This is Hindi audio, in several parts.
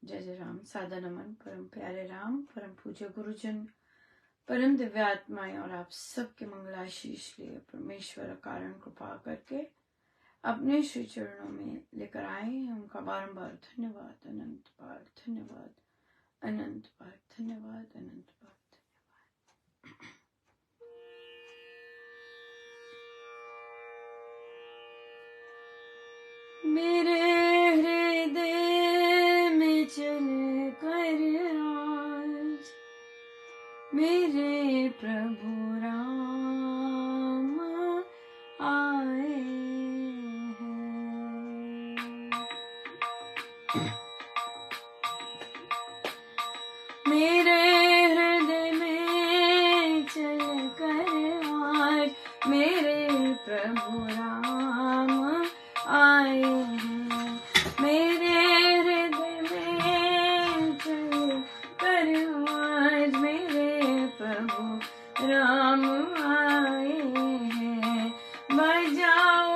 जय जय राम। सादा नमन परम प्यारे राम, परम पूज्य गुरुजन, परम दिव्य आत्माएं और आप सबके मंगलाशीष लिए परमेश्वर कारण कृपा करके अपने श्री चरणों में लेकर आए। उनका बारंबार धन्यवाद, अनंत बार धन्यवाद, अनंत बार धन्यवाद, अनंत बार धन्यवाद। मेरे हृदय में चल कर आज मेरे प्रभु राम आए हैं। मेरे हृदय में चल कर आज मेरे प्रभु राम आए हैं। मेरे हृदय में चल कर आज मेरे प्रभु राम आए हैं। बजाओ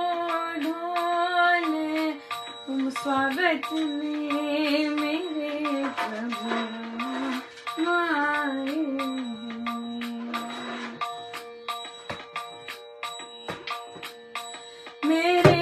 ढोल तुम स्वागत में मेरे प्रभु राम आए हैं। मेरे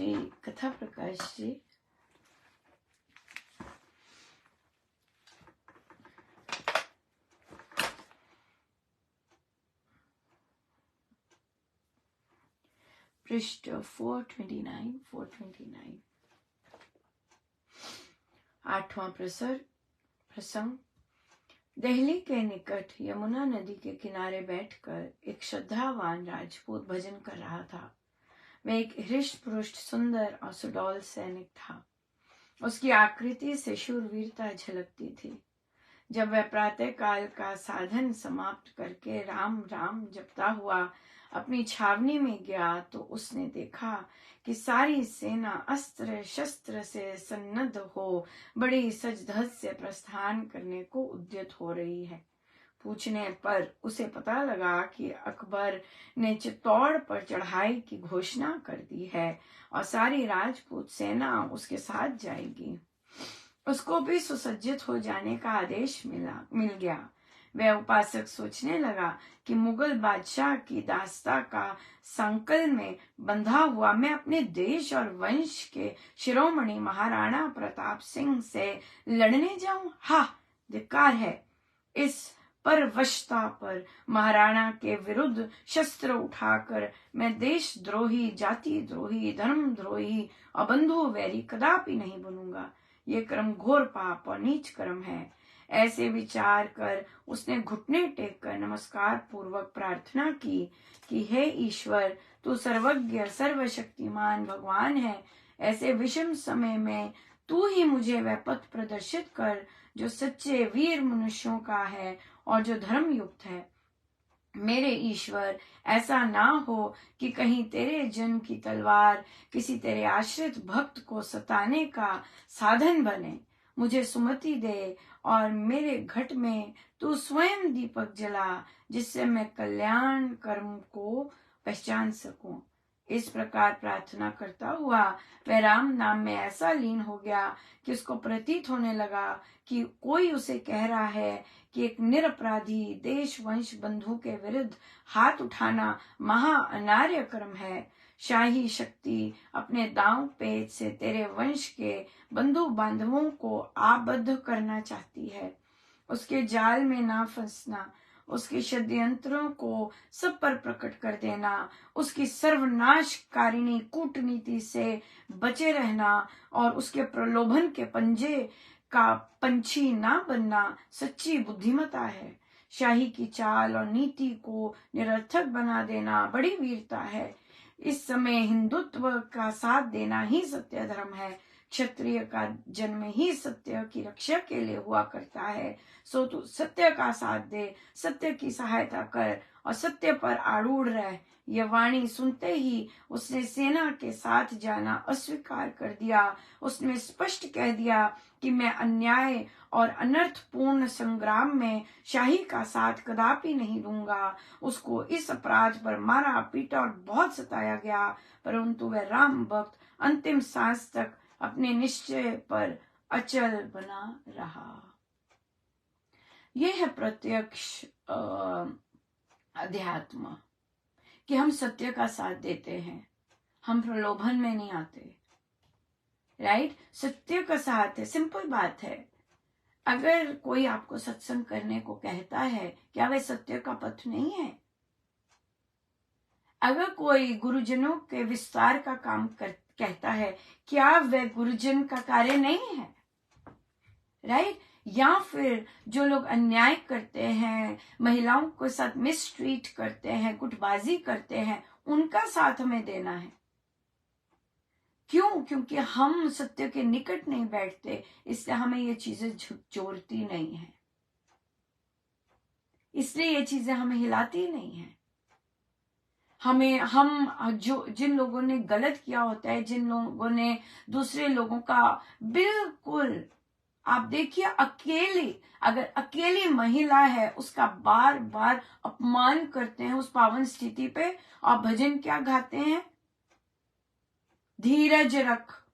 श्री कथा प्रकाश जी। पृष्ठ 429। 8वां प्रसंग। दिल्ली के निकट यमुना नदी के किनारे बैठकर एक श्रद्धावान राजपूत भजन कर रहा था। वह एक हृष्ट पुरुष, सुंदर और सुडौल सैनिक था। उसकी आकृति से शूरवीरता झलकती थी। जब वह प्रातः काल का साधन समाप्त करके राम राम जपता हुआ अपनी छावनी में गया तो उसने देखा कि सारी सेना अस्त्र शस्त्र से सन्नद्ध हो बड़ी सज धज से प्रस्थान करने को उद्यत हो रही है। पूछने पर उसे पता लगा कि अकबर ने चित्तौड़ पर चढ़ाई की घोषणा कर दी है और सारी राजपूत सेना उसके साथ जाएगी। उसको भी सुसज्जित हो जाने का आदेश मिल गया। वह उपासक सोचने लगा कि मुगल बादशाह की दास्ता का संकल में बंधा हुआ मैं अपने देश और वंश के शिरोमणि महाराणा प्रताप सिंह से लड़ने जाऊं। हा, धिक्कार है इस परवशता पर। महाराणा के विरुद्ध शस्त्र उठाकर मैं देशद्रोही, जाति द्रोही, धर्म द्रोही और बंधु वैरी कदापि नहीं बनूंगा। ये कर्म घोर पाप और नीच कर्म है। ऐसे विचार कर उसने घुटने टेक कर नमस्कार पूर्वक प्रार्थना की कि हे ईश्वर, तू सर्वज्ञ सर्वशक्तिमान भगवान है। ऐसे विषम समय में तू ही मुझे वह पथ प्रदर्शित कर जो सच्चे वीर मनुष्यों का है और जो धर्म युक्त है। मेरे ईश्वर, ऐसा ना हो कि कहीं तेरे जन की तलवार किसी तेरे आश्रित भक्त को सताने का साधन बने। मुझे सुमति दे और मेरे घट में तू स्वयं दीपक जला, जिससे मैं कल्याण कर्म को पहचान सकूं। इस प्रकार प्रार्थना करता हुआ वह राम नाम में ऐसा लीन हो गया कि उसको प्रतीत होने लगा कि कोई उसे कह रहा है कि एक निरपराधी देश वंश बंधु के विरुद्ध हाथ उठाना महा अनार्य कर्म है। शाही शक्ति अपने दांव पेच से तेरे वंश के बंधु बांधवों को आबद्ध करना चाहती है। उसके जाल में ना फंसना, उसके षड्यंत्रों को सब पर प्रकट कर देना, उसकी सर्वनाशकारिणी कूटनीति से बचे रहना और उसके प्रलोभन के पंजे का पंछी ना बनना सच्ची बुद्धिमता है। शाही की चाल और नीति को निरर्थक बना देना बड़ी वीरता है। इस समय हिंदुत्व का साथ देना ही सत्य धर्म है। क्षत्रिय का जन्म ही सत्य की रक्षा के लिए हुआ करता है। सो तू सत्य का साथ दे, सत्य की सहायता कर और सत्य पर आरूढ़ रह। यह वाणी सुनते ही उसने सेना के साथ जाना अस्वीकार कर दिया। उसने स्पष्ट कह दिया कि मैं अन्याय और अनर्थपूर्ण संग्राम में शाही का साथ कदापि नहीं दूंगा। उसको इस अपराध पर मारा पीटा और बहुत सताया गया, परंतु वह राम भक्त अंतिम सांस तक अपने निश्चय पर अचल बना रहा। यह है प्रत्यक्ष अध्यात्म कि हम सत्य का साथ देते हैं, हम प्रलोभन में नहीं आते। राइट? सत्य का साथ है, सिंपल बात है। अगर कोई आपको सत्संग करने को कहता है, क्या वह सत्य का पथ नहीं है? अगर कोई गुरुजनों के विस्तार का काम कहता है, क्या वह गुरुजन का कार्य नहीं है? राइट? या फिर जो लोग अन्याय करते हैं, महिलाओं के साथ मिसट्रीट करते हैं, गुटबाजी करते हैं, उनका साथ हमें देना है। क्यों? क्योंकि हम सत्य के निकट नहीं बैठते, इसलिए हमें ये चीजें झकझोरती नहीं है, इसलिए ये चीजें हमें हिलाती नहीं है। हम जिन लोगों ने गलत किया होता है, जिन लोगों ने दूसरे लोगों का बिल्कुल, आप देखिए, अगर अकेली महिला है उसका बार बार अपमान करते हैं उस पावन स्थिति पे, और भजन क्या गाते हैं? धीरज रख,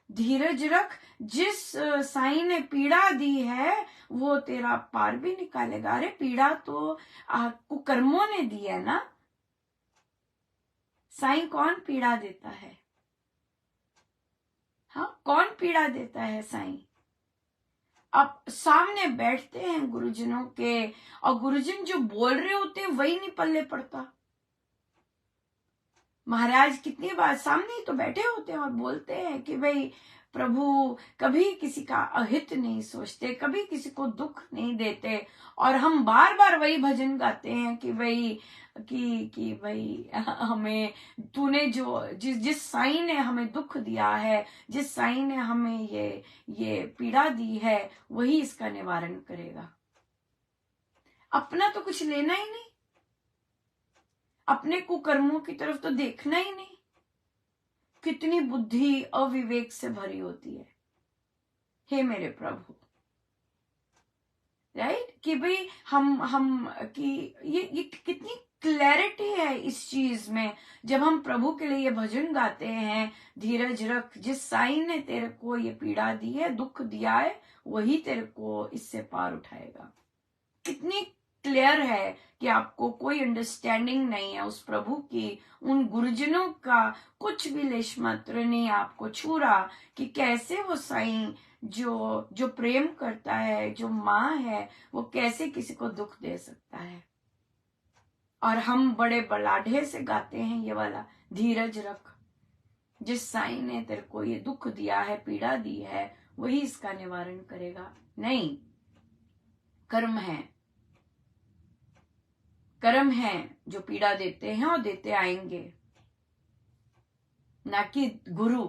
धीरज रख, जिस साईं ने पीड़ा दी है वो तेरा पार भी निकालेगा। अरे पीड़ा तो कुकर्मों ने दी है ना, साईं कौन पीड़ा देता है? हाँ, कौन पीड़ा देता है? साईं। आप सामने बैठते हैं गुरुजनों के, और गुरुजन जो बोल रहे होते हैं वही नहीं पल्ले पड़ता। महाराज कितनी बार सामने ही तो बैठे होते हैं और बोलते हैं कि भाई प्रभु कभी किसी का अहित नहीं सोचते, कभी किसी को दुख नहीं देते, और हम बार बार वही भजन गाते हैं कि भाई कि भाई हमें तूने जो जिस साईं ने हमें दुख दिया है, जिस साईं ने हमें ये पीड़ा दी है, वही इसका निवारण करेगा। अपना तो कुछ लेना ही नहीं, अपने कुकर्मों की तरफ तो देखना ही नहीं। कितनी बुद्धि अविवेक से भरी होती है, हे मेरे प्रभु। राइट, कि भाई हम कि ये कितनी क्लैरिटी है इस चीज में। जब हम प्रभु के लिए ये भजन गाते हैं, धीरज रख, जिस साईं ने तेरे को ये पीड़ा दी है, दुख दिया है, वही तेरे को इससे पार उठाएगा। कितनी क्लियर है कि आपको कोई अंडरस्टैंडिंग नहीं है उस प्रभु की, उन गुरुजनों का कुछ भी लेश मात्र नहीं आपको छू रहा कि कैसे वो साईं जो प्रेम करता है, जो माँ है, वो कैसे किसी को दुख दे सकता है। और हम बड़े बलाढ्य से गाते हैं ये वाला, धीरज रख, जिस साईं ने तेरे को ये दुख दिया है, पीड़ा दी है, वही इसका निवारण करेगा। नहीं, कर्म है, कर्म है जो पीड़ा देते हैं और देते आएंगे, ना कि गुरु।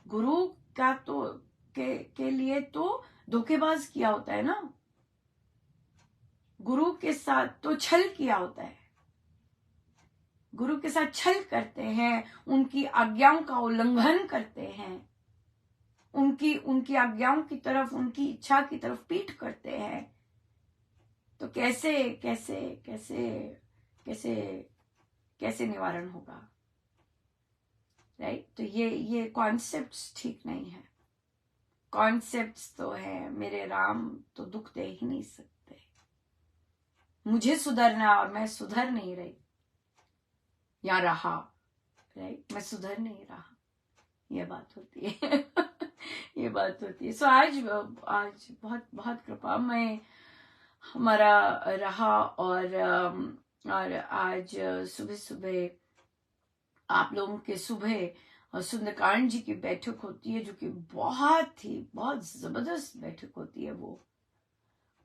गुरु का तो के लिए तो धोखेबाज किया होता है ना, गुरु के साथ तो छल किया होता है, गुरु के साथ छल करते हैं, उनकी आज्ञाओं का उल्लंघन करते हैं, उनकी आज्ञाओं की तरफ, उनकी इच्छा की तरफ पीठ करते हैं। तो कैसे कैसे कैसे कैसे कैसे निवारण होगा? राइट, तो ये कॉन्सेप्ट्स ठीक नहीं है। कॉन्सेप्ट्स तो है, मेरे राम तो दुख दे ही नहीं सकते, मुझे सुधरना और मैं सुधर नहीं रही या रहा। राइट, मैं सुधर नहीं रहा, ये बात होती है। ये बात होती है। सो आज बहुत बहुत कृपा में हमारा रहा, और आज सुबह सुबह आप लोगों के सुबह सुंदरकांड जी की बैठक होती है, जो कि बहुत जबरदस्त बैठक होती है। वो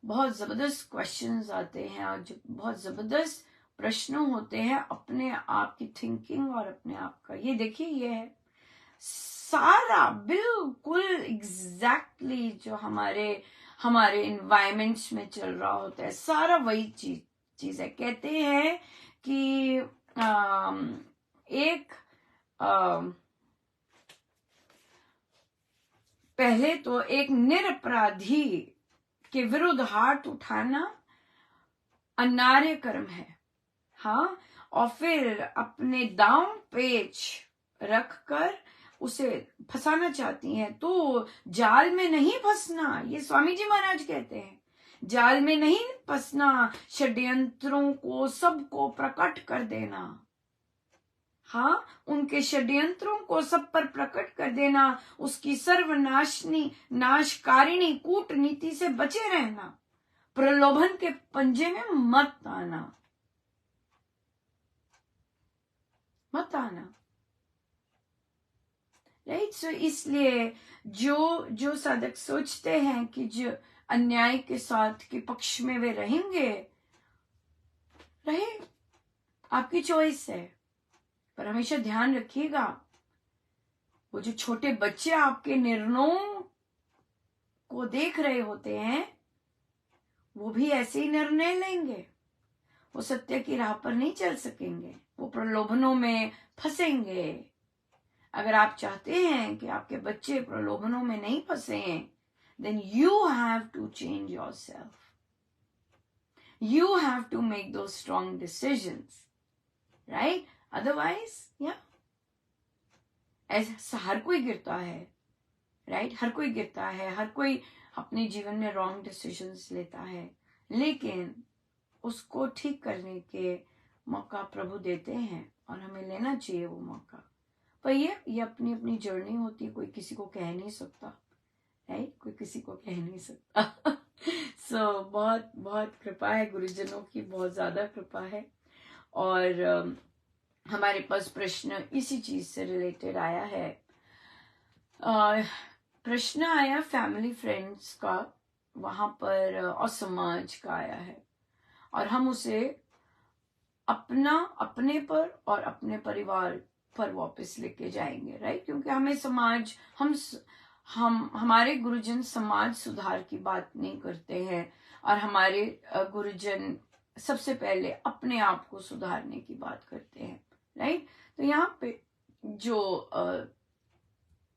बहुत जबरदस्त क्वेश्चंस आते हैं और जो बहुत जबरदस्त प्रश्न होते हैं अपने आप की थिंकिंग और अपने आप का। ये देखिए, ये है सारा बिल्कुल एग्जैक्टली जो हमारे इन्वायरमेंट्स में चल रहा होता है, सारा वही चीज है। कहते हैं कि पहले तो एक निरपराधी के विरुद्ध हाथ उठाना अनार्य कर्म है, हाँ, और फिर अपने दांव पेच रखकर उसे फंसाना चाहती हैं। तो जाल में नहीं फंसना, ये स्वामी जी महाराज कहते हैं, जाल में नहीं फंसना, षड्यंत्रों को सबको प्रकट कर देना, हाँ, उनके षड्यंत्रों को सब पर प्रकट कर देना, उसकी नाशकारिणी कूटनीति से बचे रहना, प्रलोभन के पंजे में मत आना, मत आना। राइट, सो इसलिए जो साधक सोचते हैं कि जो अन्याय के साथ के पक्ष में वे रहेंगे, रहे, आपकी चॉइस है। पर हमेशा ध्यान रखिएगा, वो जो छोटे बच्चे आपके निर्णयों को देख रहे होते हैं, वो भी ऐसे ही निर्णय लेंगे, वो सत्य की राह पर नहीं चल सकेंगे, वो प्रलोभनों में फंसेंगे। अगर आप चाहते हैं कि आपके बच्चे प्रलोभनों में नहीं फंसे, then you have to change yourself. You have to make those strong decisions, right? Otherwise, yeah, ऐसा हर कोई गिरता है, right? हर कोई गिरता है, हर कोई अपने जीवन में रॉन्ग डिसीजंस लेता है, लेकिन उसको ठीक करने के मौका प्रभु देते हैं। और हमें लेना चाहिए वो मौका। पर ये अपनी अपनी जर्नी होती है, कोई किसी को कह नहीं सकता, राइट, कोई किसी को कह नहीं सकता। सो बहुत बहुत कृपा है गुरुजनों की, बहुत ज्यादा कृपा है। और हमारे पास प्रश्न इसी चीज से रिलेटेड आया है। प्रश्न आया फैमिली फ्रेंड्स का, वहां पर और समाज का आया है, और हम उसे अपने पर और अपने परिवार पर वापस लेके जाएंगे, राइट, क्योंकि हमें समाज, हमारे गुरुजन समाज सुधार की बात नहीं करते हैं, और हमारे गुरुजन सबसे पहले अपने आप को सुधारने की बात करते हैं, राइट। तो यहाँ पे जो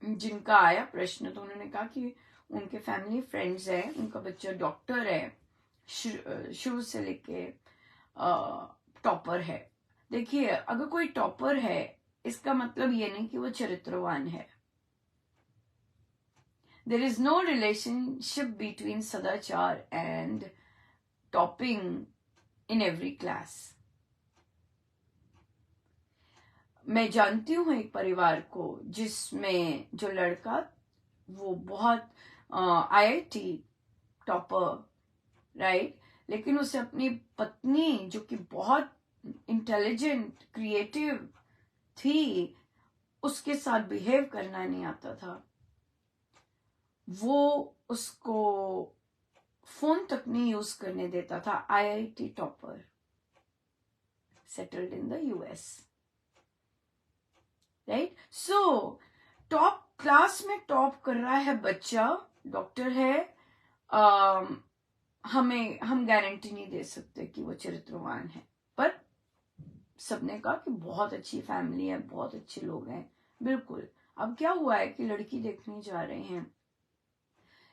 जिनका आया प्रश्न, तो उन्होंने कहा कि उनके फैमिली फ्रेंड्स है, उनका बच्चा डॉक्टर है, शुरू से लेके टॉपर है। देखिए, अगर कोई टॉपर है इसका मतलब ये नहीं कि वो चरित्रवान है। There is no relationship between सदाचार and topping in every class. मैं जानती हूं एक परिवार को जिसमें जो लड़का वो बहुत IIT टॉपर, राइट, लेकिन उसे अपनी पत्नी जो कि बहुत इंटेलिजेंट क्रिएटिव थी, उसके साथ बिहेव करना नहीं आता था। वो उसको फोन तक नहीं यूज करने देता था। IIT topper, settled in the US, right. So top class में टॉप कर रहा है बच्चा, डॉक्टर है, हम गारंटी नहीं दे सकते कि वो चरित्रवान है, पर सबने कहा कि बहुत अच्छी फैमिली है, बहुत अच्छे लोग हैं, बिल्कुल। अब क्या हुआ है कि लड़की देखने जा रहे हैं,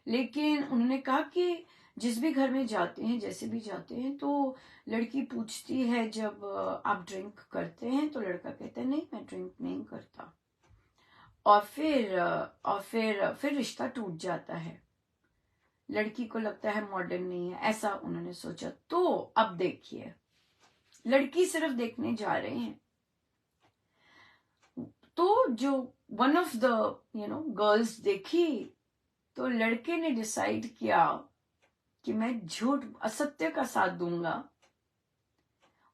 लेकिन उन्होंने कहा कि जिस भी घर में जाते हैं, जैसे भी जाते हैं, तो लड़की पूछती है जब आप ड्रिंक करते हैं, तो लड़का कहता है नहीं, मैं ड्रिंक नहीं करता, और फिर रिश्ता टूट जाता है। लड़की को लगता है मॉडर्न नहीं है, ऐसा उन्होंने सोचा। तो अब देखिए, लड़की सिर्फ देखने जा रहे हैं, तो जो वन ऑफ द गर्ल्स देखी, तो लड़के ने डिसाइड किया कि मैं झूठ असत्य का साथ दूंगा,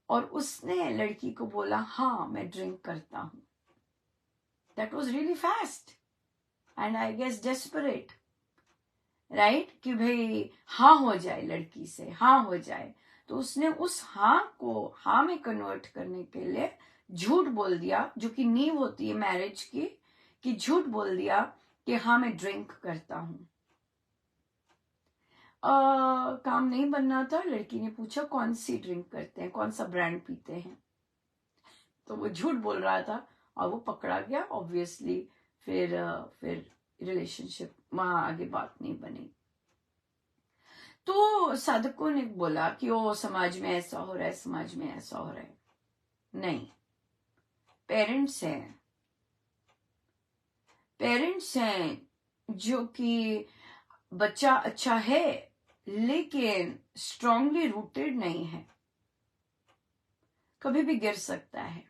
और उसने लड़की को बोला हाँ मैं ड्रिंक करता हूं। That was really fast and I guess desperate, right, कि भाई हाँ हो जाए, लड़की से हाँ हो जाए। तो उसने उस हाँ को हाँ में कन्वर्ट करने के लिए झूठ बोल दिया, जो कि नींव होती है मैरिज की, कि झूठ बोल दिया कि हाँ मैं ड्रिंक करता हूं। काम नहीं बनना था। लड़की ने पूछा कौन सी ड्रिंक करते हैं, कौन सा ब्रांड पीते हैं, तो वो झूठ बोल रहा था और वो पकड़ा गया ऑब्वियसली। फिर रिलेशनशिप वहां आगे बात नहीं बनी। तो साधकों ने बोला कि ओ समाज में ऐसा हो रहा है, समाज में ऐसा हो रहा है। नहीं, पेरेंट्स हैं जो कि बच्चा अच्छा है लेकिन स्ट्रांगली रूटेड नहीं है, कभी भी गिर सकता है।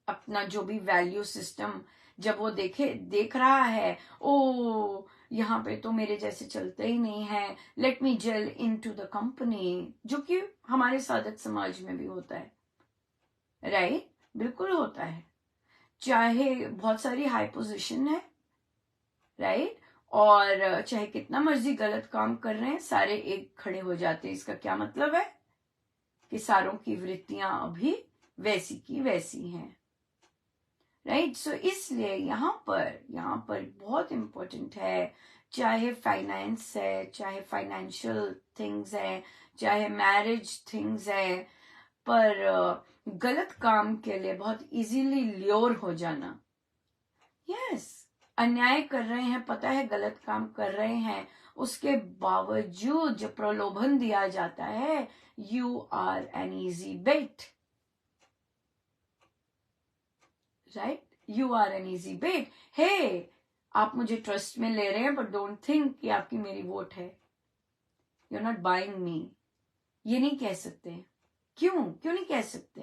अपना जो भी वैल्यू सिस्टम जब वो देख रहा है, ओ यहाँ पे तो मेरे जैसे चलते ही नहीं है, let me gel into the company, जो कि हमारे साधक समाज में भी होता है, राइट, बिल्कुल होता है। चाहे बहुत सारी हाई पोजीशन है, राइट, और चाहे कितना मर्जी गलत काम कर रहे हैं, सारे एक खड़े हो जाते हैं। इसका क्या मतलब है कि सारों की वृत्तियां अभी वैसी की वैसी हैं, राइट। सो इसलिए यहाँ पर बहुत इंपॉर्टेंट है, चाहे फाइनेंस है, चाहे फाइनेंशियल थिंग्स है, चाहे मैरिज थिंग्स है, पर गलत काम के लिए बहुत इजीली ल्योर हो जाना। यस, अन्याय कर रहे हैं, पता है गलत काम कर रहे हैं, उसके बावजूद जो प्रलोभन दिया जाता है, you are an easy bet, right, you are an easy bet. Hey, आप मुझे ट्रस्ट में ले रहे हैं, बट डोंट थिंक कि आपकी मेरी वोट है, यू आर नॉट बाइंग मी। ये नहीं कह सकते। क्यों नहीं कह सकते?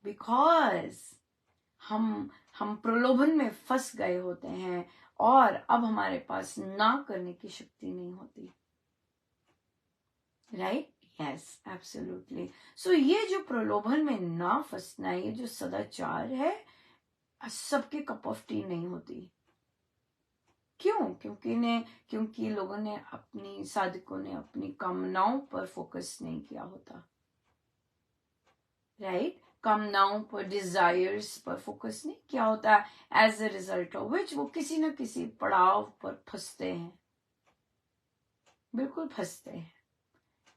बिकॉज हम प्रलोभन में फंस गए होते हैं और अब हमारे पास ना करने की शक्ति नहीं होती। Right, yes, absolutely. सो ये जो प्रलोभन में ना फंसना, ये जो सदाचार है, सबके कप ऑफ टी नहीं होती। क्यों? क्योंकि लोगों ने साधकों ने अपनी कामनाओं पर फोकस नहीं किया होता। राइट, कामनाओं पर, डिजायर्स पर फोकस नहीं किया होता, as a result of which वो किसी न किसी पड़ाव पर फंसते हैं, बिल्कुल फंसते हैं।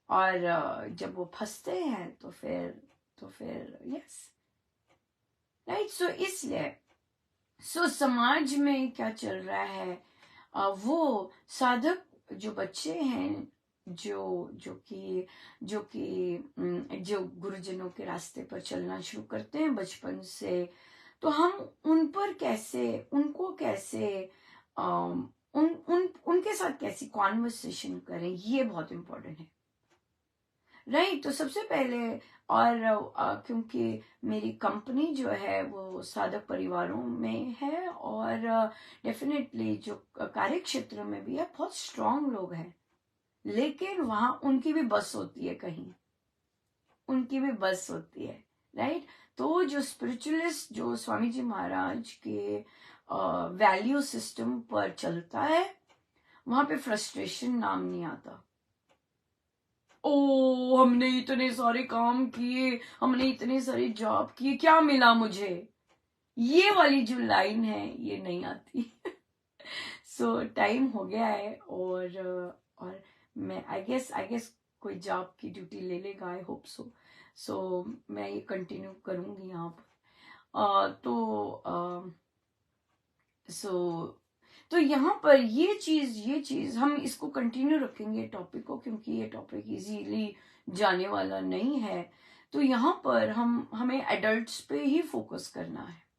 और जब वो फंसते हैं तो फिर यस, राइट। सो इसलिए समाज में क्या चल रहा है, वो साधक जो बच्चे हैं, जो गुरुजनों के रास्ते पर चलना शुरू करते हैं बचपन से, तो हम उनको कैसे उनके साथ कैसी कॉन्वर्सेशन करें, ये बहुत इम्पोर्टेंट है। राइट, तो सबसे पहले, और क्योंकि मेरी कंपनी जो है वो साधक परिवारों में है, और डेफिनेटली जो कार्य क्षेत्र में भी है, बहुत स्ट्रांग लोग हैं, लेकिन वहां उनकी भी बस होती है, कहीं उनकी भी बस होती है। राइट, तो जो स्पिरिचुअलिस्ट, जो स्वामी जी महाराज के वैल्यू सिस्टम पर चलता है, वहां पे फ्रस्ट्रेशन नाम नहीं आता। ओ, हमने इतने सारे काम किए, हमने इतने सारे जॉब किए, क्या मिला मुझे, ये वाली जो लाइन है ये नहीं आती। सो टाइम हो गया है, और मैं आई गेस कोई जॉब की ड्यूटी ले लेगा, आई होप सो। सो मैं ये कंटिन्यू करूंगी यहाँ पर। तो यहाँ पर ये चीज हम इसको कंटिन्यू रखेंगे टॉपिक को, क्योंकि ये टॉपिक इजीली जाने वाला नहीं है। तो यहाँ पर हमें एडल्ट्स पे ही फोकस करना है।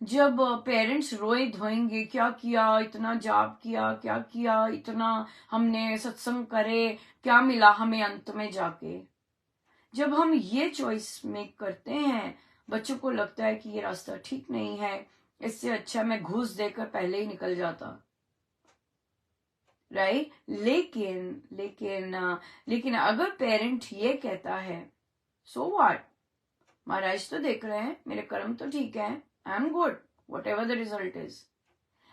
जब पेरेंट्स रोए धोएंगे, क्या किया, इतना जाप किया, क्या किया, इतना हमने सत्संग करे, क्या मिला हमें अंत में जाके, जब हम ये चॉइस मेक करते हैं, बच्चों को लगता है कि ये रास्ता ठीक नहीं है, इससे अच्छा मैं घूस देकर पहले ही निकल जाता। राइट, लेकिन अगर पेरेंट ये कहता है, सो व्हाट, महाराज तो देख रहे हैं, मेरे कर्म तो ठीक है, I am good, what ever the result is.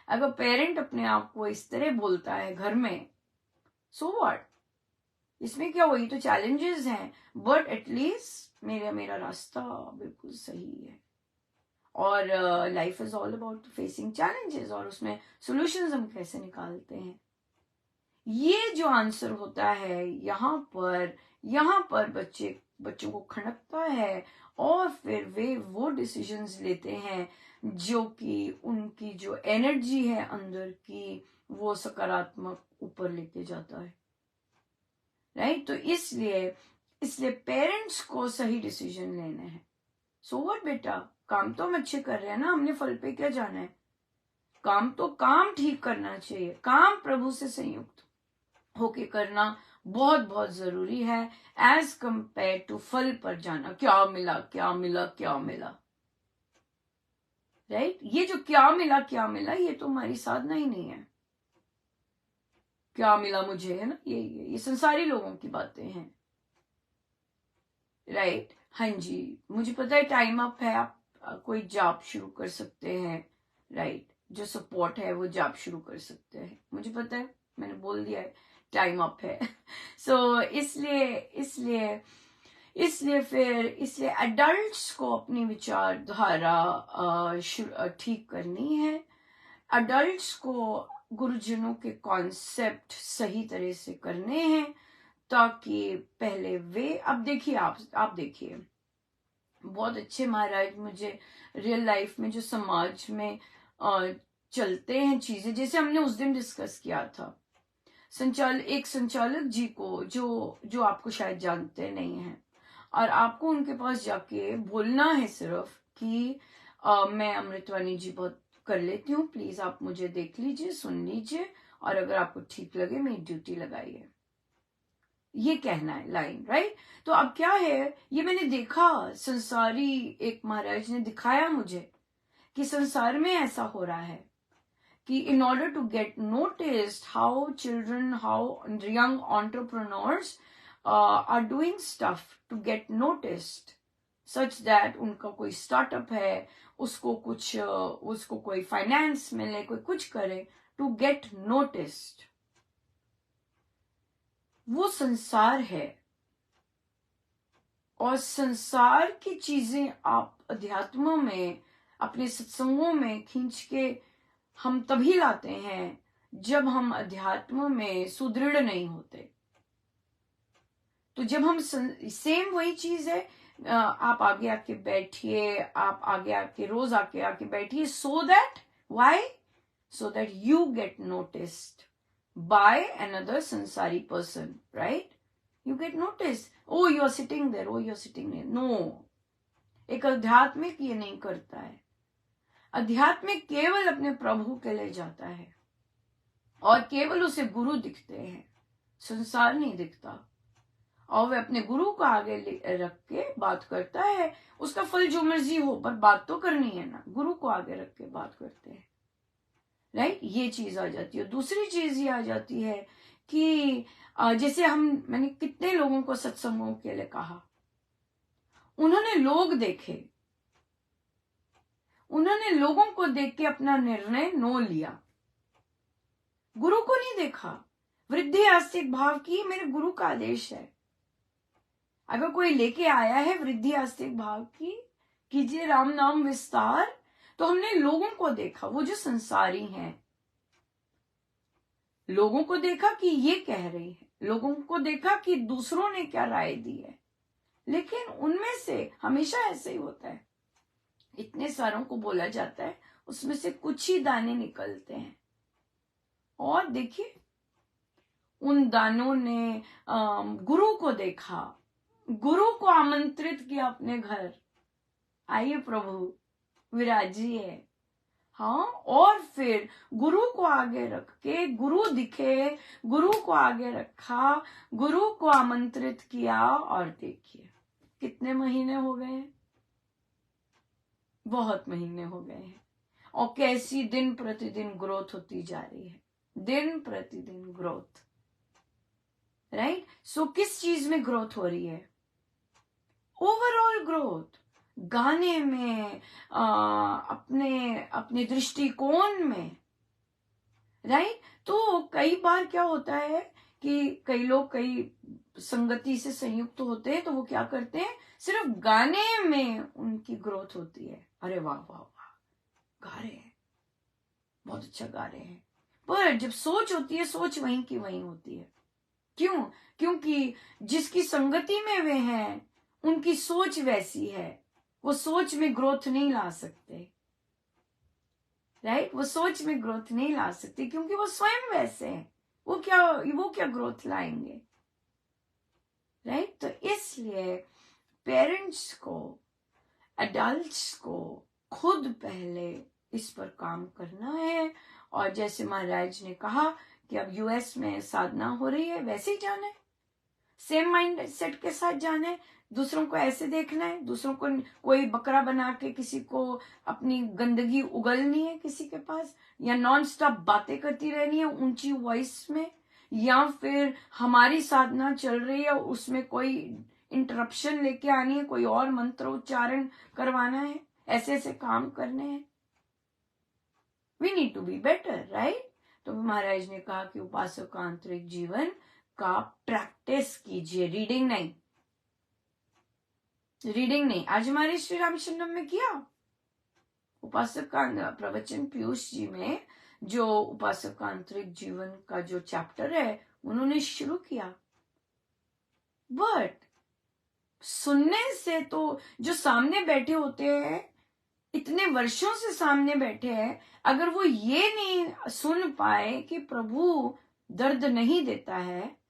अगर पेरेंट अपने आप को इस तरह बोलता है घर में, सो व्हाट, इसमें क्या, वही तो चैलेंजेस हैं, बट एटलीस्ट मेरा रास्ता बिल्कुल सही है। और life is all about facing challenges, और उसमें सॉल्यूशंस हम कैसे निकालते हैं, ये जो आंसर होता है यहाँ पर बच्चों को खनकता है, और फिर वे वो डिसीजंस लेते हैं जो कि उनकी जो एनर्जी है अंदर की, वो सकारात्मक ऊपर लेके जाता है। राइट, तो इसलिए पेरेंट्स को सही डिसीजन लेने हैं। सो व्हाट बेटा, काम तो हम अच्छे कर रहे हैं ना, हमने फल पे क्या जाना है, काम ठीक करना चाहिए, काम प्रभु से संयुक्त होके करना बहुत बहुत जरूरी है, एज कंपेयर टू फल पर जाना, क्या मिला क्या मिला क्या मिला। राइट, ये जो क्या मिला ये तो हमारी साधना ही नहीं है। क्या मिला मुझे, है ना, ये संसारी लोगों की बातें हैं। राइट, हाँ जी, मुझे पता है टाइम अप है, आप कोई जॉब शुरू कर सकते हैं। राइट, जो सपोर्ट है वो जॉब शुरू कर सकते हैं, मुझे पता है, मैंने बोल दिया है टाइम अप है। सो इसलिए एडल्ट्स को अपनी विचारधारा ठीक करनी है। एडल्ट्स को गुरुजनों के कॉन्सेप्ट सही तरह से करने हैं, ताकि पहले वे, अब देखिए, आप देखिए, बहुत अच्छे महाराज मुझे रियल लाइफ में जो समाज में चलते हैं चीजें, जैसे हमने उस दिन डिस्कस किया था, एक संचालक जी को, जो आपको शायद जानते नहीं हैं, और आपको उनके पास जाके बोलना है सिर्फ कि मैं अमृतवाणी जी बहुत कर लेती हूँ, प्लीज आप मुझे देख लीजिए, सुन लीजिए, और अगर आपको ठीक लगे मेरी ड्यूटी लगाइए। ये कहना है लाइन, राइट। तो अब क्या है, ये मैंने देखा, संसारी एक महाराज ने दिखाया मुझे कि संसार में ऐसा हो रहा है कि in order to get noticed, how children, how young entrepreneurs are doing stuff to get noticed, such that उनका कोई स्टार्टअप है, उसको कोई फाइनेंस मिले, कोई कुछ करे to get noticed। वो संसार है, और संसार की चीजें आप अध्यात्मों में, अपने सत्संगों में खींच के हम तभी लाते हैं जब हम अध्यात्म में सुदृढ़ नहीं होते। तो जब हम सेम वही चीज है, आप आगे आके बैठिए, आप आगे आके रोज आके बैठिए, so that you get noticed by another संसारी person, right. You get notice, oh you are sitting there, oh you are sitting there. No, एक आध्यात्मिक ये नहीं करता है। आध्यात्मिक केवल अपने प्रभु के लिए जाता है और केवल उसे गुरु दिखते हैं, संसार नहीं दिखता। और वह अपने गुरु को आगे रख के बात करता है, उसका फल जो मर्जी हो, पर बात तो करनी है ना, गुरु को आगे रख के बात करते हैं, राइट। ये चीज आ जाती है। दूसरी चीज ये आ जाती है कि जैसे मैंने कितने लोगों को सत्संगों के लिए कहा, उन्होंने लोग देखे, उन्होंने लोगों को देख के अपना निर्णय नो लिया, गुरु को नहीं देखा। वृद्धि आस्तिक भाव की मेरे गुरु का आदेश है। अगर कोई लेके आया है वृद्धि आस्तिक भाव की, कीजिए राम नाम विस्तार, तो हमने लोगों को देखा, वो जो संसारी हैं, लोगों को देखा कि ये कह रही है, लोगों को देखा कि दूसरों ने क्या राय दी है। लेकिन उनमें से हमेशा ऐसे ही होता है, इतने सारों को बोला जाता है, उसमें से कुछ ही दाने निकलते हैं। और देखिए, उन दानों ने गुरु को देखा, गुरु को आमंत्रित किया अपने घर, आइए प्रभु विराजिए। हाँ, और फिर गुरु को आगे रख के, गुरु दिखे, गुरु को आगे रखा, गुरु को आमंत्रित किया, और देखिए कितने महीने हो गए हैं, बहुत महीने हो गए हैं, और कैसी दिन प्रतिदिन ग्रोथ होती जा रही है, दिन प्रतिदिन ग्रोथ, राइट। सो किस चीज में ग्रोथ हो रही है? ओवरऑल ग्रोथ, गाने में, अपने दृष्टिकोण में, राइट। तो कई बार क्या होता है कि कई लोग कई संगति से संयुक्त होते हैं, तो वो क्या करते हैं, सिर्फ गाने में उनकी ग्रोथ होती है। अरे वाह वाह वाह, गा रहे हैं, बहुत अच्छा गा रहे हैं, पर जब सोच होती है, सोच वहीं की वहीं होती है। क्यों? क्योंकि जिसकी संगति में वे हैं, उनकी सोच वैसी है, वो सोच में ग्रोथ नहीं ला सकते, राइट। वो सोच में ग्रोथ नहीं ला सकते क्योंकि वो स्वयं वैसे हैं। वो क्या ग्रोथ लाएंगे, राइट। तो इसलिए पेरेंट्स को, एडल्ट्स को खुद पहले इस पर काम करना है। और जैसे महाराज ने कहा कि अब यूएस में साधना हो रही है, वैसे ही जाना है, सेम माइंड सेट के साथ जाना है। दूसरों को ऐसे देखना है, दूसरों को कोई बकरा बना के किसी को अपनी गंदगी उगलनी है किसी के पास, या नॉन स्टॉप बातें करती रहनी है ऊंची वॉइस में, या फिर हमारी साधना चल रही है उसमें कोई इंटरप्शन लेके आनी है, कोई और मंत्र उच्चारण करवाना है, ऐसे ऐसे काम करने हैं। We need to be better, right. तो महाराज ने कहा कि उपासक का आंतरिक जीवन का प्रैक्टिस कीजिए, रीडिंग नहीं। आज हमारे श्री रामचंद्रम में किया उपासक का प्रवचन, पीयूष जी में जो उपासक का आंतरिक जीवन का जो चैप्टर है उन्होंने शुरू किया। बट सुनने से तो जो सामने बैठे होते हैं, इतने वर्षों से सामने बैठे हैं, अगर वो ये नहीं सुन पाए कि प्रभु दर्द नहीं देता है,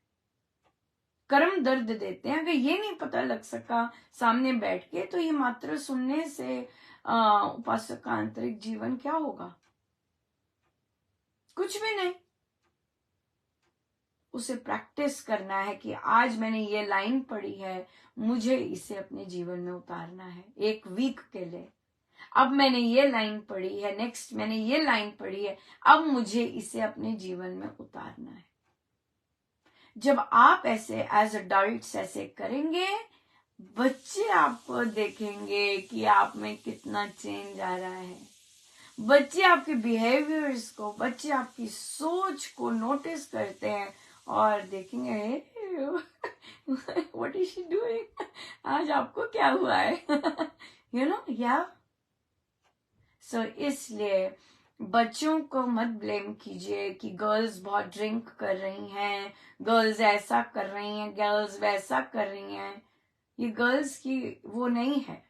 कर्म दर्द देते हैं, अगर ये नहीं पता लग सका सामने बैठ के, तो ये मात्र सुनने से उपासक का आंतरिक जीवन क्या होगा? कुछ भी नहीं। उसे प्रैक्टिस करना है कि आज मैंने ये लाइन पढ़ी है, मुझे इसे अपने जीवन में उतारना है 1 वीक के लिए। अब मैंने ये लाइन पढ़ी है, नेक्स्ट मैंने ये लाइन पढ़ी है, अब मुझे इसे अपने जीवन में उतारना है। जब आप ऐसे एज अडल्ट्स ऐसे करेंगे, बच्चे आपको देखेंगे कि आप में कितना चेंज आ रहा है। बच्चे आपके बिहेवियर्स को, बच्चे आपकी सोच को नोटिस करते हैं और देखेंगे व्हाट इज शी डूइंग, आज आपको क्या हुआ है। यू नो या सो इसलिए बच्चों को मत ब्लेम कीजिए कि गर्ल्स बहुत ड्रिंक कर रही हैं, गर्ल्स ऐसा कर रही हैं, गर्ल्स वैसा कर रही हैं। ये गर्ल्स की वो नहीं है,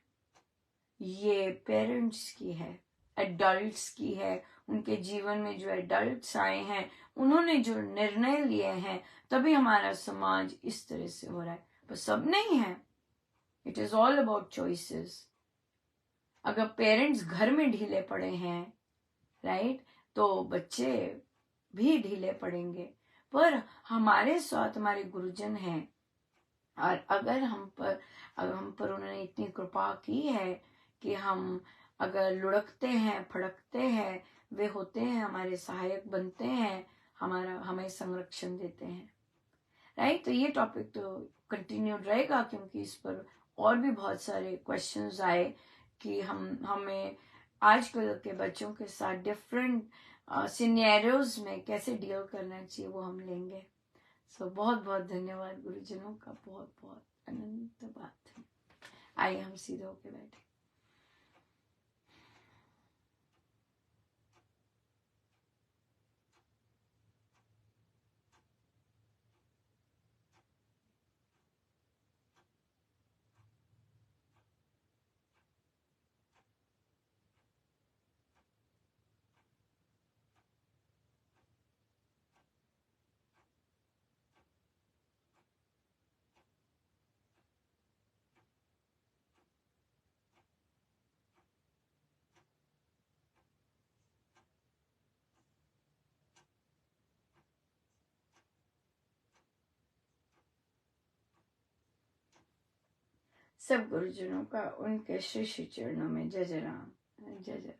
ये पेरेंट्स की है, एडल्ट्स की है। उनके जीवन में जो एडल्ट्स आए हैं, उन्होंने जो निर्णय लिए हैं, तभी हमारा समाज इस तरह से हो रहा है। पर सब नहीं है, it is all about choices. अगर पेरेंट्स घर में ढीले पड़े हैं, राइट, तो बच्चे भी ढीले पड़ेंगे। पर हमारे साथ हमारे गुरुजन हैं, और अगर हम पर उन्होंने इतनी कृपा की है कि हम अगर लुढ़कते हैं, फड़कते हैं, वे होते हैं, हमारे सहायक बनते हैं, हमें संरक्षण देते हैं, राइट। तो ये टॉपिक तो कंटिन्यूड रहेगा, क्योंकि इस पर और भी बहुत सारे क्वेश्चंस आए कि हमें आजकल के बच्चों के साथ डिफरेंट सिनेरियोज में कैसे डील करना चाहिए, वो हम लेंगे। सो बहुत बहुत धन्यवाद गुरुजनों का, बहुत बहुत अनंत बात है। आइए हम सीधे होके बैठे। सब गुरुजनों का उनके श्री श्री चरणों में जय जय राम, जय जय।